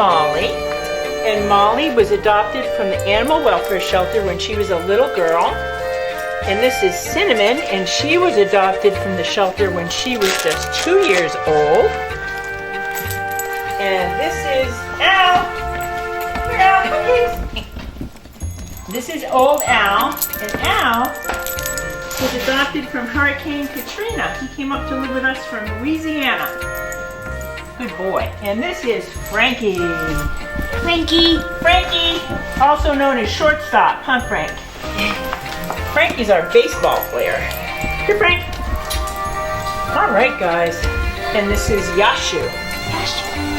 Molly, and Molly was adopted from the animal welfare shelter when she was a little girl. And this is Cinnamon, and she was adopted from the shelter when she was just 2 years old. And this is Al. Here, Al, cookies. This is old Al, and Al was adopted from Hurricane Katrina. He came up to live with us from Louisiana. Good boy. And this is Frankie. Frankie, also known as shortstop, huh, Frank? Frankie's our baseball player. Here, Frank. All right, guys. And this is Yashu.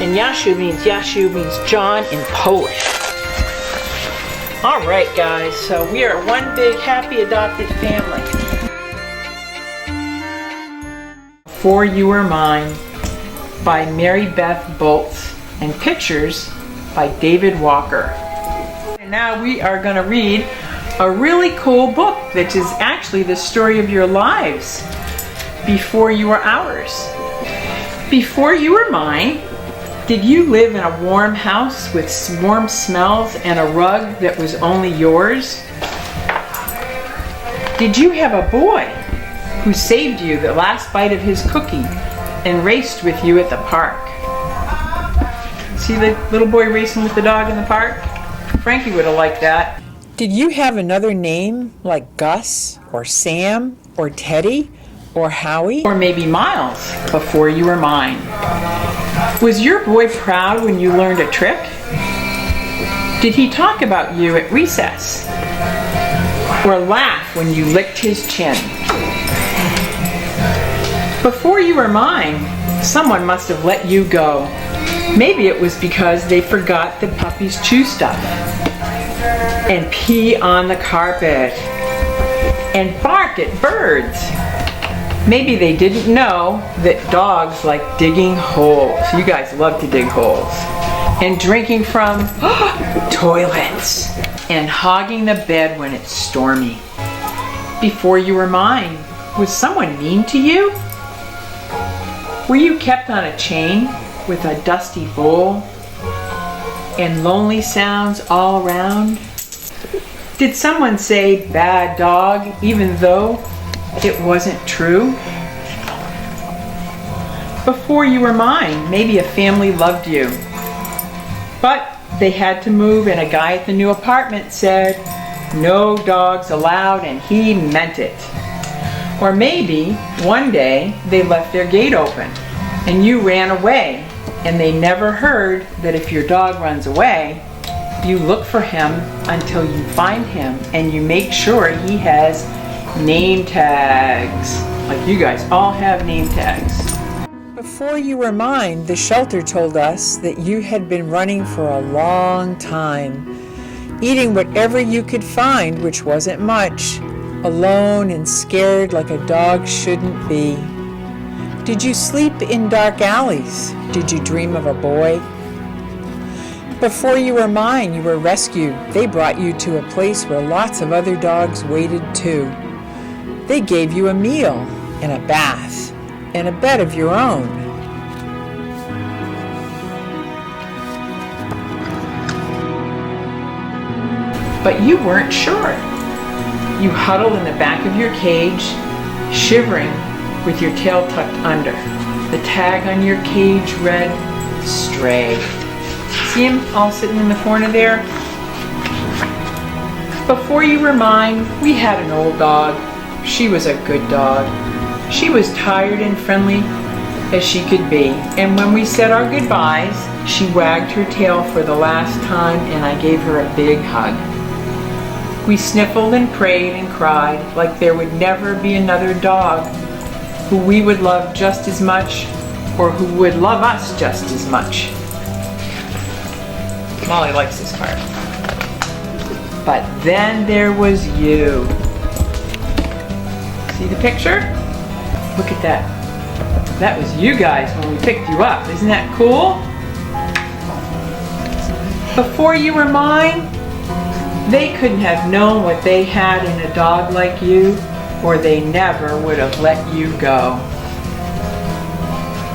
And Yashu means John in Polish. All right, guys. So we are one big happy adopted family. For You Are Mine by Mary Beth Boltz and pictures by David Walker. And now we are going to read a really cool book that is actually the story of your lives. Before You Were Ours. Before you were mine, did you live in a warm house with warm smells and a rug that was only yours? Did you have a boy who saved you the last bite of his cookie and raced with you at the park? See the little boy racing with the dog in the park? Frankie would have liked that. Did you have another name like Gus or Sam or Teddy or Howie or maybe Miles before you were mine? Was your boy proud when you learned a trick? Did he talk about you at recess or laugh when you licked his chin? Before you were mine, someone must have let you go. Maybe it was because they forgot that puppies chew stuff and pee on the carpet and bark at birds. Maybe they didn't know that dogs like digging holes. You guys love to dig holes. And drinking from toilets and hogging the bed when it's stormy. Before you were mine, was someone mean to you? Were you kept on a chain with a dusty bowl and lonely sounds all around? Did someone say bad dog even though it wasn't true? Before you were mine, maybe a family loved you, but they had to move and a guy at the new apartment said, no dogs allowed, and he meant it. Or maybe one day they left their gate open and you ran away, and they never heard that if your dog runs away, you look for him until you find him and you make sure he has name tags. Like you guys all have name tags. Before you were mine, the shelter told us that you had been running for a long time, eating whatever you could find, which wasn't much, alone and scared like a dog shouldn't be. Did you sleep in dark alleys? Did you dream of a boy? Before you were mine, you were rescued. They brought you to a place where lots of other dogs waited too. They gave you a meal and a bath and a bed of your own. But you weren't sure. You huddled in the back of your cage, shivering with your tail tucked under. The tag on your cage read, Stray. See him all sitting in the corner there? Before you were mine, we had an old dog. She was a good dog. She was tired and friendly as she could be. And when we said our goodbyes, she wagged her tail for the last time and I gave her a big hug. We sniffled and prayed and cried like there would never be another dog who we would love just as much or who would love us just as much. Molly likes this part. But then there was you. See the picture? Look at that. That was you guys when we picked you up. Isn't that cool? Before you were mine, they couldn't have known what they had in a dog like you, or they never would have let you go.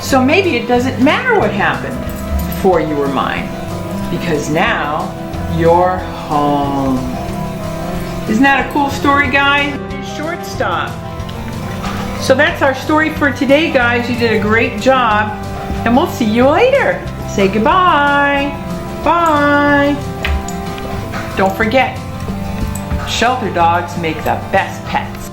So maybe it doesn't matter what happened before you were mine. because now you're home. Isn't that a cool story, guys? Shortstop. So that's our story for today, guys. You did a great job, and we'll see you later. Say goodbye. Bye. Don't forget, shelter dogs make the best pets.